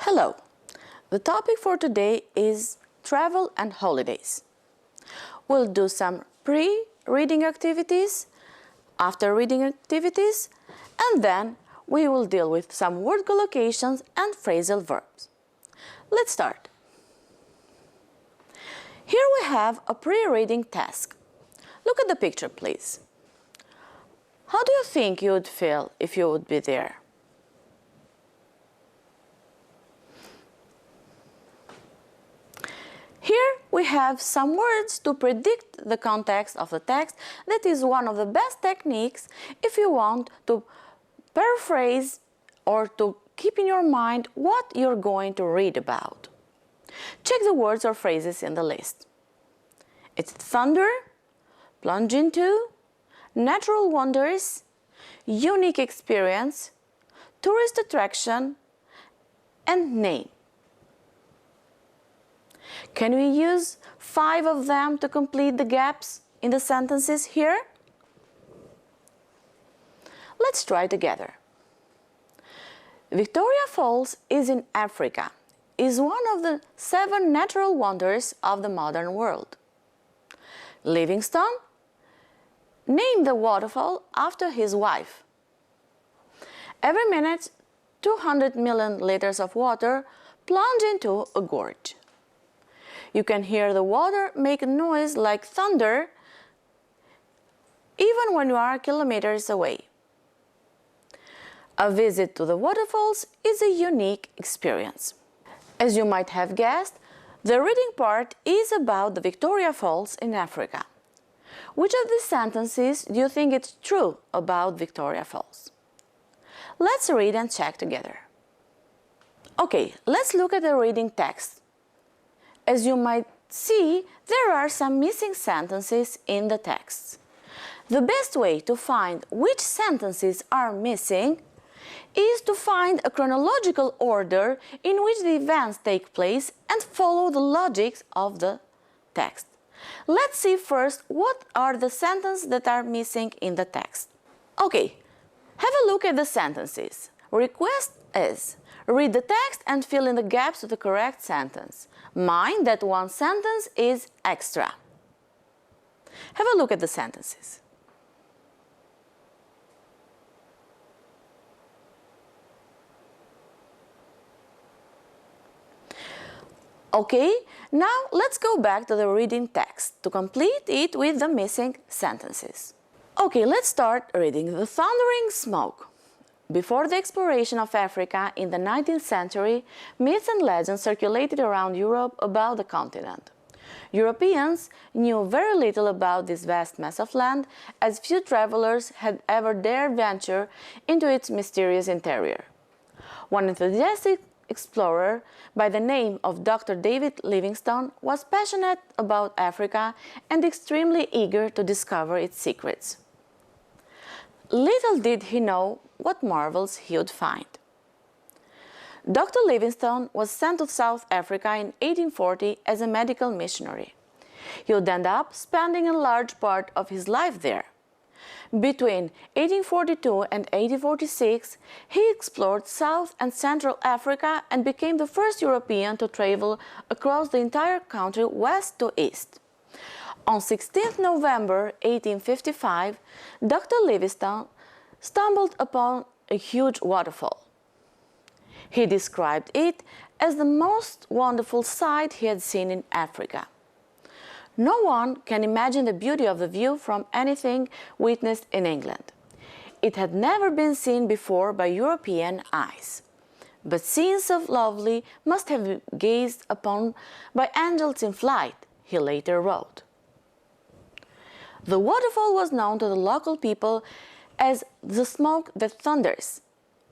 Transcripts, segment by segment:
Hello! The topic for today is travel and holidays. We'll do some pre-reading activities, after-reading activities, and then we will deal with some word collocations and phrasal verbs. Let's start. Here we have a pre-reading task. Look at the picture, please. How do you think you would feel if you would be there? Here we have some words to predict the context of the text. That is one of the best techniques if you want to paraphrase or to keep in your mind what you're going to read about. Check the words or phrases in the list. It's thunder, plunge into, natural wonders, unique experience, tourist attraction, and name. Can we use 5 of them to complete the gaps in the sentences here? Let's try together. Victoria Falls is in Africa, is one of the 7 natural wonders of the modern world. Livingstone named the waterfall after his wife. Every minute, 200 million liters of water plunge into a gorge. You can hear the water make a noise like thunder even when you are kilometers away. A visit to the waterfalls is a unique experience. As you might have guessed, the reading part is about the Victoria Falls in Africa. Which of these sentences do you think is true about Victoria Falls? Let's read and check together. Okay, let's look at the reading text. As you might see, there are some missing sentences in the text. The best way to find which sentences are missing is to find a chronological order in which the events take place and follow the logic of the text. Let's see first what are the sentences that are missing in the text. Okay, have a look at the sentences. Request is: read the text and fill in the gaps with the correct sentence. Mind that one sentence is extra. Have a look at the sentences. Okay, now let's go back to the reading text to complete it with the missing sentences. Okay, let's start reading. The thundering smoke. Before the exploration of Africa in the 19th century, myths and legends circulated around Europe about the continent. Europeans knew very little about this vast mass of land, as few travelers had ever dared venture into its mysterious interior. One enthusiastic explorer by the name of Dr. David Livingstone was passionate about Africa and extremely eager to discover its secrets. Little did he know what marvels he would find. Dr. Livingstone was sent to South Africa in 1840 as a medical missionary. He would end up spending a large part of his life there. Between 1842 and 1846, he explored South and Central Africa and became the first European to travel across the entire country west to east. On 16 November 1855, Dr. Livingstone stumbled upon a huge waterfall. He described it as the most wonderful sight he had seen in Africa. No one can imagine the beauty of the view from anything witnessed in England. It had never been seen before by European eyes. But scenes so lovely must have been gazed upon by angels in flight, he later wrote. The waterfall was known to the local people as the smoke that thunders,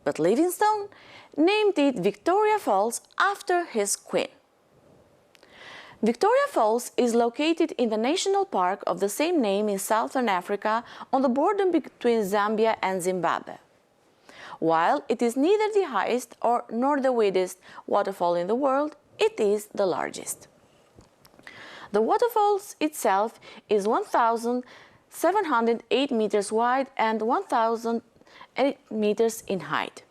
but Livingstone named it Victoria Falls after his queen. Victoria Falls is located in the national park of the same name in southern Africa on the border between Zambia and Zimbabwe. While it is neither the highest nor the widest waterfall in the world, it is the largest. The waterfall itself is 1,708 meters wide and 1,008 meters in height.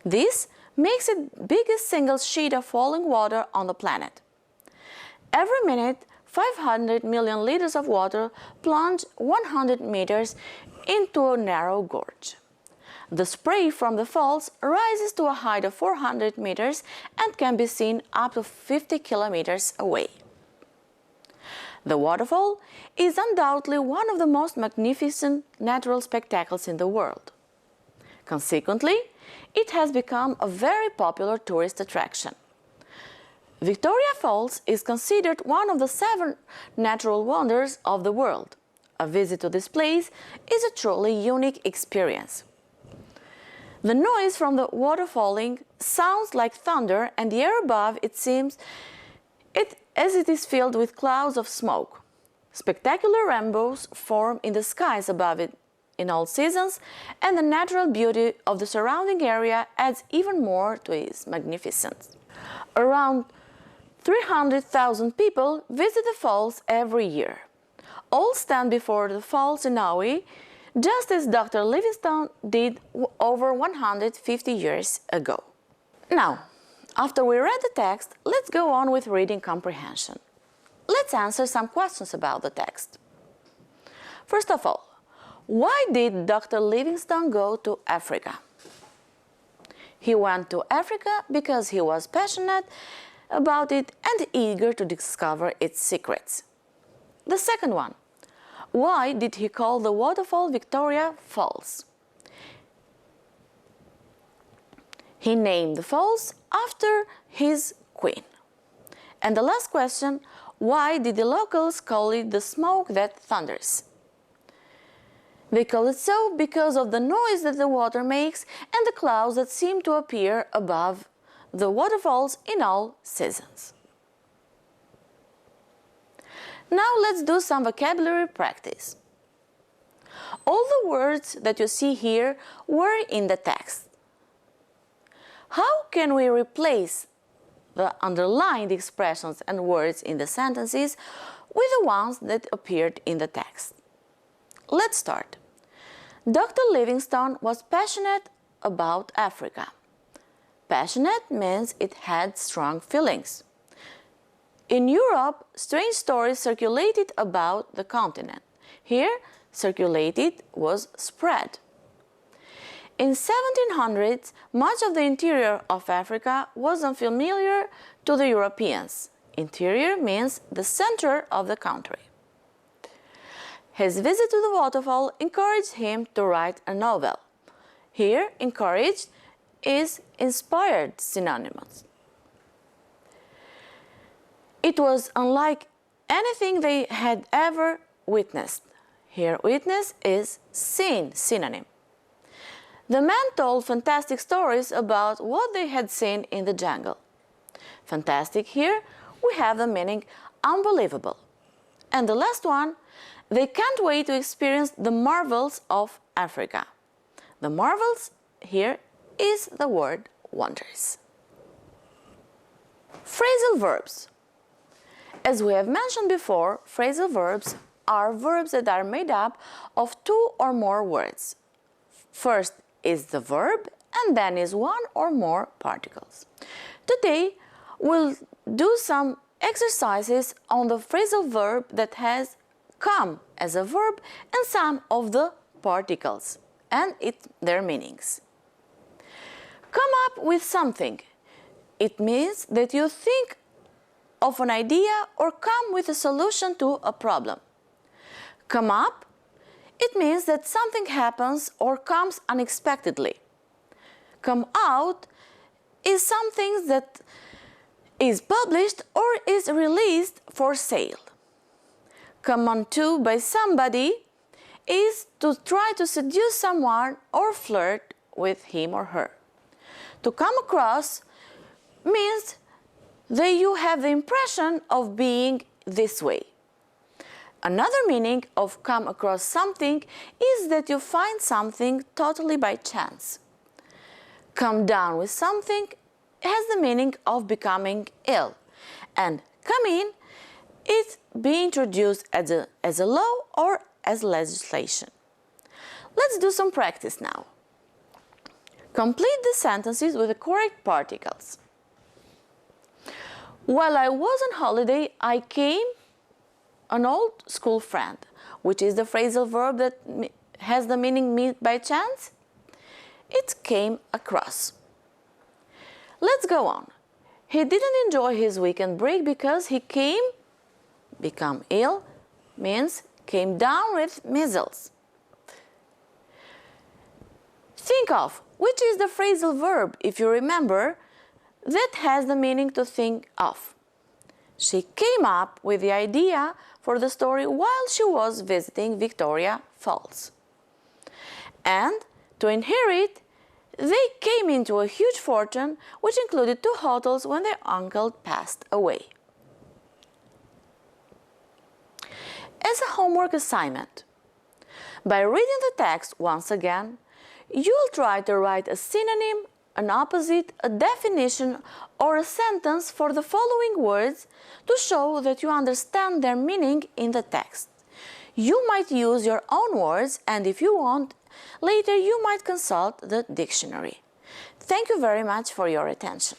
This makes it the biggest single sheet of falling water on the planet. Every minute, 500 million liters of water plunge 100 meters into a narrow gorge. The spray from the falls rises to a height of 400 meters and can be seen up to 50 kilometers away. The waterfall is undoubtedly one of the most magnificent natural spectacles in the world. Consequently, it has become a very popular tourist attraction. Victoria Falls is considered one of the 7 natural wonders of the world. A visit to this place is a truly unique experience. The noise from the water falling sounds like thunder, and the air above it seems as it is filled with clouds of smoke. Spectacular rainbows form in the skies above it in all seasons, and the natural beauty of the surrounding area adds even more to its magnificence. Around 300,000 people visit the falls every year. All stand before the falls in awe, just as Dr. Livingstone did over 150 years ago. Now, after we read the text, let's go on with reading comprehension. Let's answer some questions about the text. First of all, why did Dr. Livingstone go to Africa? He went to Africa because he was passionate about it and eager to discover its secrets. The second one, why did he call the waterfall Victoria Falls? He named the falls after his queen. And the last question, why did the locals call it the smoke that thunders? They call it so because of the noise that the water makes and the clouds that seem to appear above the waterfalls in all seasons. Now let's do some vocabulary practice. All the words that you see here were in the text. How can we replace the underlined expressions and words in the sentences with the ones that appeared in the text? Let's start. Dr. Livingstone was passionate about Africa. Passionate means it had strong feelings. In Europe, strange stories circulated about the continent. Here, circulated was spread. In 1700s, much of the interior of Africa was unfamiliar to the Europeans. Interior means the center of the country. His visit to the waterfall encouraged him to write a novel. Here, encouraged is inspired synonymous. It was unlike anything they had ever witnessed. Here, witness is seen synonym. The men told fantastic stories about what they had seen in the jungle. Fantastic here, we have the meaning unbelievable. And the last one, they can't wait to experience the marvels of Africa. The marvels here is the word wonders. Phrasal verbs. As we have mentioned before, phrasal verbs are verbs that are made up of 2 or more words. First is the verb, and then is 1 or more particles. Today, we'll do some exercises on the phrasal verb that has come as a verb and some of the particles and their meanings. Come up with something. It means that you think of an idea or come with a solution to a problem. Come up, it means that something happens or comes unexpectedly. Come out is something that is published or is released for sale. Come on to by somebody is to try to seduce someone or flirt with him or her. To come across means that you have the impression of being this way. Another meaning of come across something is that you find something totally by chance. Come down with something has the meaning of becoming ill, and come in is being introduced as a law or as legislation. Let's do some practice now. Complete the sentences with the correct particles. While I was on holiday, I came an old school friend, which is the phrasal verb that has the meaning meet by chance. It came across. Let's go on. He didn't enjoy his weekend break because he become ill, means came down with measles. Think of which is the phrasal verb, if you remember, that has the meaning to think of. She came up with the idea for the story while she was visiting Victoria Falls. And to inherit, they came into a huge fortune, which included 2 hotels when their uncle passed away. As a homework assignment, by reading the text once again, you'll try to write a synonym, an opposite, a definition, or a sentence for the following words to show that you understand their meaning in the text. You might use your own words, and if you want, later you might consult the dictionary. Thank you very much for your attention.